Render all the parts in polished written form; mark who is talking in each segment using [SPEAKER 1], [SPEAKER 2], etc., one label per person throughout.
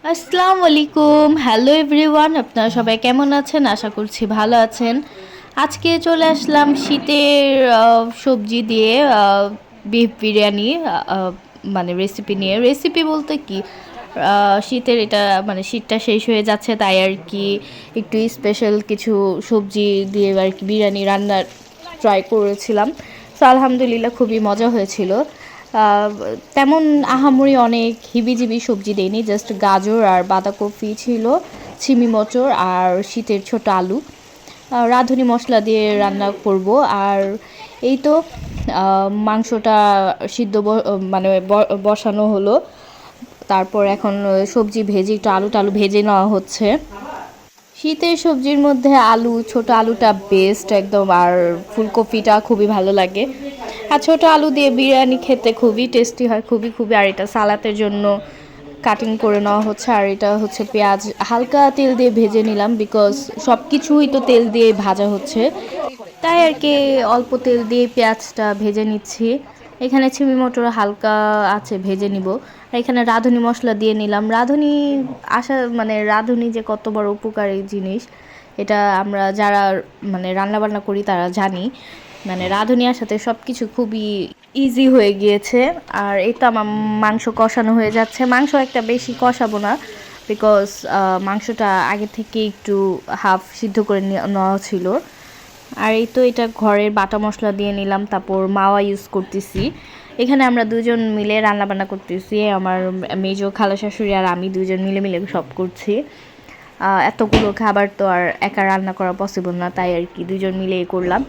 [SPEAKER 1] আসসালামু আলাইকুম, hello everyone. আপনারা সবাই কেমন আছেন? আশা করছি ভালো আছেন। আজকে চলে আসলাম শীতের সবজি দিয়ে বিফ বিরিয়ানি, মানে রেসিপি নিয়ে। রেসিপি বলতে কি, শীতের এটা মানে শীতটা শেষ হয়ে যাচ্ছে, তাই আর কি একটু স্পেশাল কিছু সবজি দিয়ে আর কি বিরিয়ানি রান্নার ট্রাই করেছিলাম। তো আলহামদুলিল্লাহ খুবই মজা হয়েছিল। তেমন আহামরি অনেক হিবিজিবি সবজি দেয়নি, জাস্ট গাজর আর বাঁধাকপি ছিল, ছিমি মটর আর শীতের ছোট আলু। রাঁধুনি মশলা দিয়ে রান্না করব। আর এই তো মাংসটা সিদ্ধ মানে বসানো হলো। তারপর এখন সবজি ভেজে একটু আলু টালু ভেজে নেওয়া হচ্ছে। শীতের সবজির মধ্যে আলু, ছোট আলুটা বেস্ট একদম, আর ফুলকপিটা খুবই ভালো লাগে। আর ছোট আলু দিয়ে বিরিয়ানি খেতে খুবই টেস্টি হয়, খুবই খুবই। আর এটা সালাতের জন্য কাটিং করে নেওয়া হচ্ছে। আর এটা হচ্ছে পেঁয়াজ হালকা তেল দিয়ে ভেজে নিলাম, বিকজ সব কিছুই তো তেল দিয়ে ভাজা হচ্ছে, তাই আর কি অল্প তেল দিয়ে পেঁয়াজটা ভেজে নিচ্ছি। এখানে ছিমি মটর হালকা আছে, ভেজে নিব। আর এখানে রাঁধুনি মশলা দিয়ে নিলাম। রাঁধুনি মানে রাঁধুনি যে কত বড় উপকারী জিনিস, এটা আমরা যারা মানে রান্নাবান্না করি তারা জানি। মানে রাঁধুনি আসাতে সব কিছু খুবই ইজি হয়ে গিয়েছে। আর এই তো আমার মাংস কষানো হয়ে যাচ্ছে। মাংস একটা বেশি কষাবো না, বিকজ মাংসটা আগে থেকে একটু হাফ সিদ্ধ করে নেওয়া ছিল। আর এই তো এটা ঘরের বাটা মশলা দিয়ে নিলাম, তারপর মাওয়া ইউজ করতেছি। এখানে আমরা দুজন মিলে রান্নাবান্না করতেছি, আমার মেজো খালা শাশুড়ি আর আমি দুজন মিলে মিলে সব করছি। এতগুলো খাবার তো আর একা রান্না করা পসিবল না, তাই আর কি দুজন মিলে করলাম।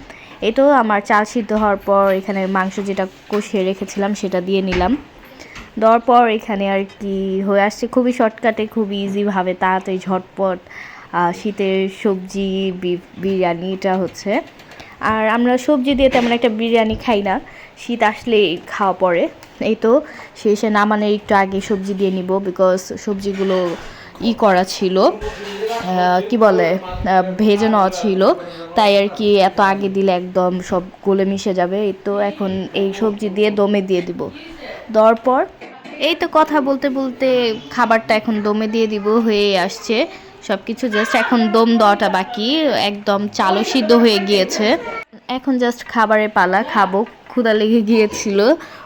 [SPEAKER 1] এই তো আমার চাল সিদ্ধ হওয়ার পর এখানে মাংস যেটা কষিয়ে রেখেছিলাম সেটা দিয়ে নিলাম। দেওয়ার পর এখানে আর কি হয়ে আসছে খুবই শর্টকাটে, খুবই ইজিভাবে, তাড়াতাড়ি ঝটপট শীতের সবজি বিরিয়ানিটা হচ্ছে। আর আমরা সবজি দিয়ে তেমন একটা বিরিয়ানি খাই না, শীত আসলেই খাওয়া পড়ে। এই তো শেষে নামানোর একটু আগে সবজি দিয়ে নিব, বিকজ সবজিগুলো করা ছিল, কি বলে, ভেজে নেওয়া ছিল, তাই আর কি এত আগে দিলে একদম সব গলে মিশে যাবে। এই তো এখন এই সবজি দিয়ে দমে দিয়ে দিব। দেওয়ার পর এই তো কথা বলতে বলতে খাবারটা এখন দমে দিয়ে দিব, হয়ে আসছে সব কিছু। জাস্ট এখন দম দেওয়াটা বাকি, একদম চালও সিদ্ধ হয়ে গিয়েছে। এখন জাস্ট খাবারের পালা, খাবো। ক্ষুধা লেগে গিয়েছিল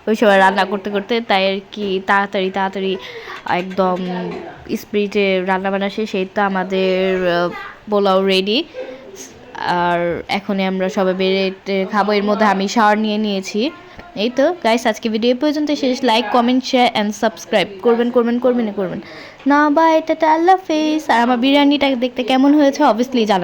[SPEAKER 1] ওই সময় রান্না করতে করতে, তাই আর কি তাড়াতাড়ি তাড়াতাড়ি একদম স্পিডে রান্নাবান্না শেষ। এই তো আমাদের পোলাও রেডি। আর এখনই আমরা সবাই বেড়ে খাবো। এর মধ্যে আমি শাওয়ার নিয়ে নিয়েছি। এই তো গাইস, আজকে ভিডিও পর্যন্ত শেষ। Like, comment, share and subscribe করবেন করবেন করবেন করবেন না। বা এটা আল্লাহ হাফেজ। আর আমার বিরিয়ানিটা দেখতে কেমন হয়েছে অবভিয়াসলি জানাবেন।